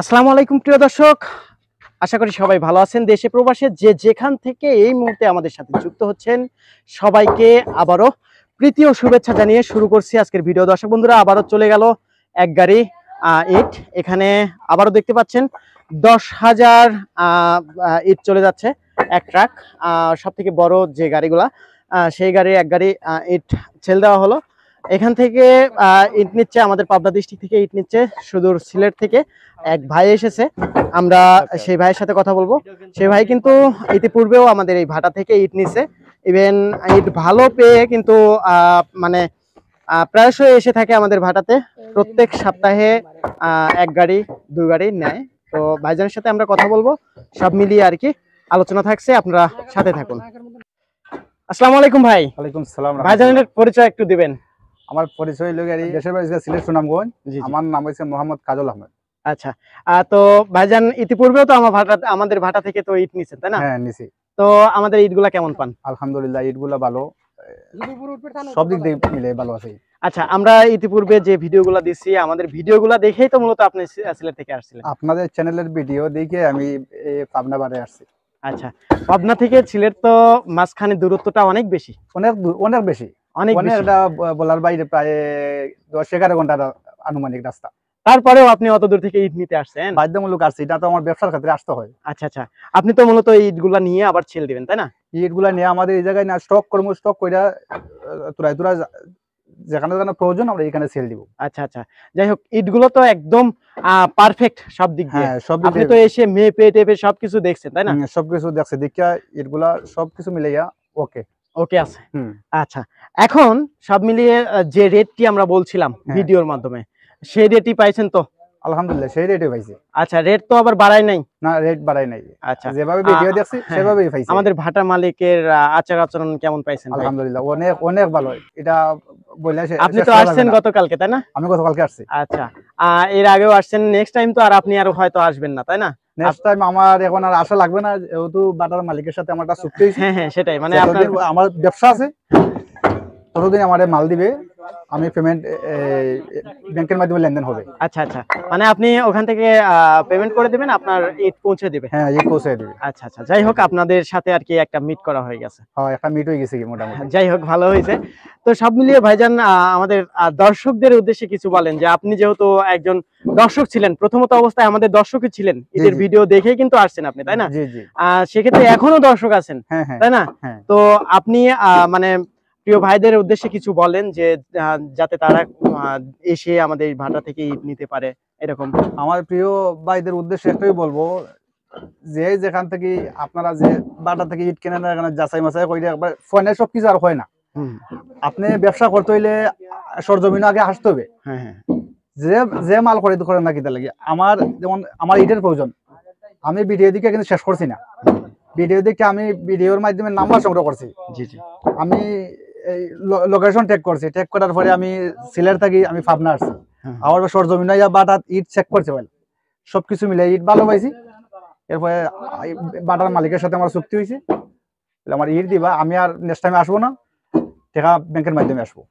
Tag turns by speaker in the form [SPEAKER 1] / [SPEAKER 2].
[SPEAKER 1] আসসালামু আলাইকুম প্রিয় দর্শক, আশা করি সবাই ভালো আছেন। দেশে প্রবাসে যে যেখান থেকে এই মুহূর্তে আমাদের সাথে যুক্ত হচ্ছেন সবাইকে আবারও প্রীতি ও শুভেচ্ছা জানিয়ে শুরু করছি আজকের ভিডিও। দর্শক বন্ধুরা, আবারও চলে গেল এক গাড়ি ইট। এখানে আবারও দেখতে পাচ্ছেন 10,000 ইট চলে যাচ্ছে, এক ট্রাক। সব থেকে বড় যে গাড়িগুলা সেই গাড়ি এক গাড়ি ইট ছেল দেওয়া হলো। এখান থেকে ইট নিচ্ছে, আমাদের পাবনা ডিস্ট্রিক্ট থেকে ইট নিচ্ছে, সুদূর সিলেট থেকে এক ভাই এসেছে। আমরা সেই ভাইয়ের সাথে কথা বলবো। সেই ভাই কিন্তু ইতিপূর্বেও আমাদের এই ভাটা থেকে ইট নিছে। ইভেন ইট ভালো পেয়ে কিন্তু মানে প্রায়শই এসে থাকে আমাদের ভাটাতে। প্রত্যেক সপ্তাহে এক গাড়ি দুই গাড়ি নেয়। তো ভাইজানের সাথে আমরা কথা বলবো, সব মিলিয়ে আর কি আলোচনা থাকছে, আপনারা সাথে থাকুন। আসসালামু আলাইকুম ভাই।
[SPEAKER 2] ওয়ালাইকুম সালাম।
[SPEAKER 1] ভাইজানের পরিচয় একটু দিবেন।
[SPEAKER 2] আমার পরিচয় হলো দেশের বাড়ি সিলেট সুনামগঞ্জ। আমার নাম হচ্ছে মোহাম্মদ কাজল আহমেদ।
[SPEAKER 1] আচ্ছা, তো ভাইজান ইতিপূর্বেও তো আমাদের ভাটা থেকে তো ইট নিছেন, তাই না?
[SPEAKER 2] হ্যাঁ, নিছি।
[SPEAKER 1] তো আমাদের ইটগুলা কেমন পান?
[SPEAKER 2] আলহামদুলিল্লাহ, ইটগুলা ভালো, সব দিক দিয়ে মিলে ভালো আছে।
[SPEAKER 1] আচ্ছা, আমরা ইতিপূর্বে যে ভিডিওগুলো দিছি, আমাদের ভিডিওগুলো দেখেই তো মূলত আপনি সিলেট থেকে আসছিলেন।
[SPEAKER 2] আপনাদের চ্যানেলের ভিডিও দেখে আমি পাবনা বারে আসছি।
[SPEAKER 1] আচ্ছা, পাবনা থেকে সিলেট তো মাঝখানে দূরত্বটা অনেক বেশি,
[SPEAKER 2] অনেক অনেক বেশি,
[SPEAKER 1] অনেক বেশি।
[SPEAKER 2] এটা বলার বাইরে, প্রায় 10-11 ঘন্টার আনুমানিক রাস্তা।
[SPEAKER 1] তারপরেও আপনি অত দূর থেকে ইট নিতে আসছেন?
[SPEAKER 2] বাধ্যমূলক আসছি, এটা তো আমার ব্যবসার ক্ষেত্রে আসতে হয়।
[SPEAKER 1] আচ্ছা আচ্ছা, আপনি তো মূলত ইটগুলা নিয়ে আবার ছেল দিবেন, তাই না?
[SPEAKER 2] ইটগুলা নিয়ে আমাদের এই জায়গায় না স্টক করবো, স্টক কইরা তুরাই তুরা যেখানে যেখানে প্রয়োজন আমরা এখানে সেল দিব।
[SPEAKER 1] আচ্ছা আচ্ছা, যাই হোক, ইটগুলো তো একদম পারফেক্ট সব দিক দিয়ে।
[SPEAKER 2] হ্যাঁ, সব
[SPEAKER 1] আপনি তো এসে মেপে টেপে সবকিছু দেখছেন, তাই না?
[SPEAKER 2] সবকিছু দেখছে, দেখিয়া ইটগুলা সবকিছু মিলাইয়া ওকে
[SPEAKER 1] ওকে আছে। আচ্ছা, এখন সব মিলিয়ে যে রেটটি আমরা বলছিলাম ভিডিওর মাধ্যমে, সেই রেটই পাইছেন তো?
[SPEAKER 2] আলহামদুলিল্লাহ, সেই রেটে পাইছি।
[SPEAKER 1] আচ্ছা, রেট তো আবার বাড়ায় নাই?
[SPEAKER 2] না, রেট বাড়াই নাই।
[SPEAKER 1] আচ্ছা,
[SPEAKER 2] যেভাবে ভিডিও দেখছি সেভাবেই পাইছি।
[SPEAKER 1] আমাদের ভাটা মালিকের আচার আচরণ কেমন পাইছেন?
[SPEAKER 2] আলহামদুলিল্লাহ, অনেক অনেক ভালো। এটা বললে
[SPEAKER 1] আপনি তো আসছেন গতকালকে, তাই না?
[SPEAKER 2] আমি গতকালকে আসছি।
[SPEAKER 1] আচ্ছা, এর আগেও আসছেন। নেক্সট টাইম তো আর আপনি আর হয়তো আসবেন না, তাই না?
[SPEAKER 2] নেক্সট টাইম আমার এখন আর আশা লাগবে না, যেহেতু বাটার মালিকের সাথে আমার একটা চুক্তি হয়েছে।
[SPEAKER 1] হ্যাঁ, সেটাই, মানে
[SPEAKER 2] আমার ব্যবসা আছে, ততদিন আমারে মাল দিবে, আমি পেমেন্ট ব্যাংকের মাধ্যমে লেনদেন হবে।
[SPEAKER 1] আচ্ছা আচ্ছা, মানে আপনি ওখান থেকে পেমেন্ট করে দিবেন, আপনার ইট পৌঁছে দিবে?
[SPEAKER 2] হ্যাঁ, ইট পৌঁছে দিবে।
[SPEAKER 1] আচ্ছা আচ্ছা, যাই হোক, আপনাদের সাথে আর কি একটা মিট করা হয়ে গেছে।
[SPEAKER 2] হ্যাঁ, একটা মিট হয়ে গেছে মোটামুটি।
[SPEAKER 1] যাই হোক, ভালো হয়েছে। তো সব মিলিয়ে ভাইজান, আমাদের দর্শকদের উদ্দেশ্যে কিছু বলেন, যে আপনি যেহেতু একজন দর্শক ছিলেন, প্রথমত অবস্থায় আমাদের দর্শকই ছিলেন, এদের ভিডিও দেখেই কিন্তু আসছেন আপনি, তাই না?
[SPEAKER 2] জি জি।
[SPEAKER 1] সেক্ষেত্রে এখনো দর্শক আছেন, তাই না? তো আপনি মানে প্রিয় ভাইদের উদ্দেশ্যে কিছু বলেন, যে যাতে তারা এসে আমাদের এই ভাটা থেকে ইট নিতে পারে, এরকম।
[SPEAKER 2] আমার প্রিয় ভাইদের উদ্দেশ্যে একটাই বলবো, যে যেখান থেকে আপনারা যে বাটা থেকে ইট কেনেন, এখানে যাচাই মাচাই করে একবার ফোনে সবকিছু আর হয় না। আপনি ব্যবসা করতে হইলে সরজমিনে আগে আসতে হবে। যে যে মাল করে করেন না, কিতা লাগে আমার, যেমন আমার ইটের প্রয়োজন, আমি ভিডিও দিকে কিন্তু শেষ করছি না। ভিডিও দিকে আমি ভিডিওর মাধ্যমে নাম্বার সংগ্রহ করছি।
[SPEAKER 1] জি জি,
[SPEAKER 2] আমি এই লোকেশন ট্যাগ করছি, ট্যাগ করার পরে আমি সিলেট থাকি, আমি পাবনা আসছি, আবার সরজমিনে বাটার ইট চেক করছে, সবকিছু মিলে ইট ভালো পাইছি। এরপরে বাটার মালিকের সাথে আমার চুক্তি হয়েছে, আমার ইট দিবা, আমি আর নেক্সট টাইমে আসবো না, টাকা ব্যাংকের মাধ্যমে আসবো।